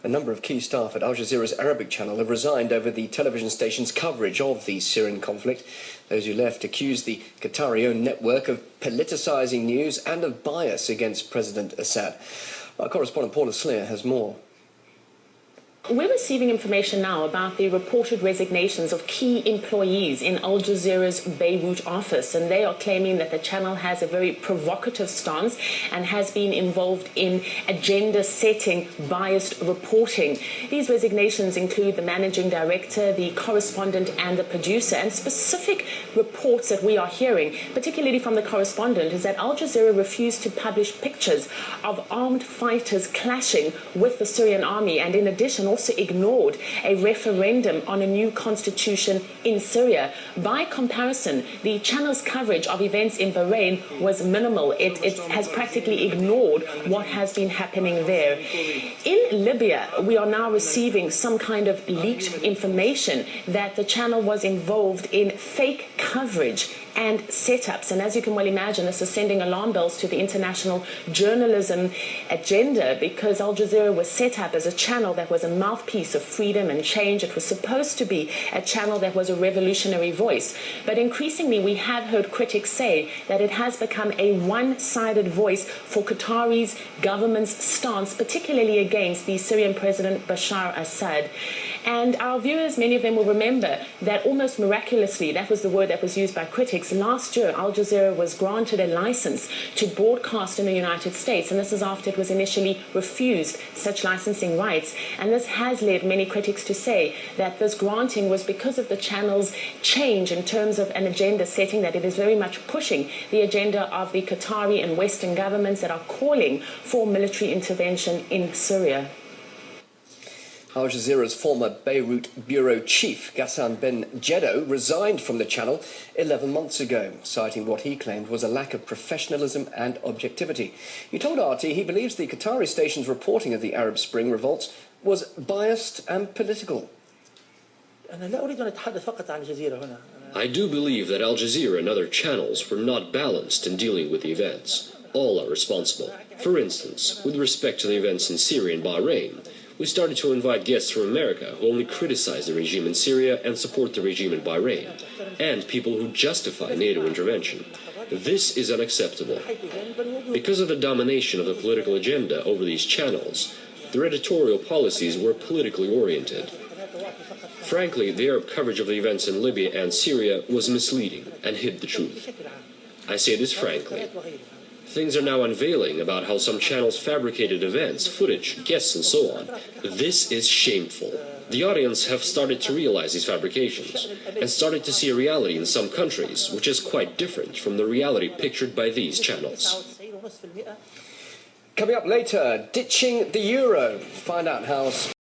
A number of key staff at Al Jazeera's Arabic channel have resigned over the television station's coverage of the Syrian conflict. Those who left accused the Qatari-owned network of politicising news and of bias against President Assad. Our correspondent Paula Sleer has more. We're receiving information now about the reported resignations of key employees in Al Jazeera's Beirut office, and they are claiming that the channel has a very provocative stance and has been involved in agenda-setting, biased reporting. These resignations include the managing director, the correspondent and the producer, and specific reports that we are hearing, particularly from the correspondent, is that Al Jazeera refused to publish pictures of armed fighters clashing with the Syrian army, and in addition also ignored a referendum on a new constitution in Syria. By comparison, the channel's coverage of events in Bahrain was minimal. It has practically ignored what has been happening there. In Libya, we are now receiving some kind of leaked information that the channel was involved in fake coverage and setups, and as you can well imagine, this is sending alarm bells to the international journalism agenda, because Al Jazeera was set up as a channel that was a mouthpiece of freedom and change. It was supposed to be a channel that was a revolutionary voice, but increasingly we have heard critics say that it has become a one-sided voice for Qatari's government's stance, particularly against the Syrian President Bashar Assad. And our viewers, many of them will remember that almost miraculously, that was the word that was used by critics, last year Al Jazeera was granted a license to broadcast in the United States, and this is after it was initially refused such licensing rights. And this has led many critics to say that this granting was because of the channel's change in terms of an agenda setting, that it is very much pushing the agenda of the Qatari and Western governments that are calling for military intervention in Syria. Al Jazeera's former Beirut bureau chief, Ghassan Ben Jeddo, resigned from the channel 11 months ago, citing what he claimed was a lack of professionalism and objectivity. He told RT he believes the Qatari station's reporting of the Arab Spring revolts was biased and political. I do believe that Al Jazeera and other channels were not balanced in dealing with the events. All are responsible. For instance, with respect to the events in Syria and Bahrain, we started to invite guests from America who only criticize the regime in Syria and support the regime in Bahrain, and people who justify NATO intervention. This is unacceptable. Because of the domination of the political agenda over these channels, their editorial policies were politically oriented. Frankly, the Arab coverage of the events in Libya and Syria was misleading and hid the truth. I say this frankly. Things are now unveiling about how some channels fabricated events, footage, guests, and so on. This is shameful. The audience have started to realize these fabrications and started to see a reality in some countries which is quite different from the reality pictured by these channels. Coming up later, ditching the euro. Find out how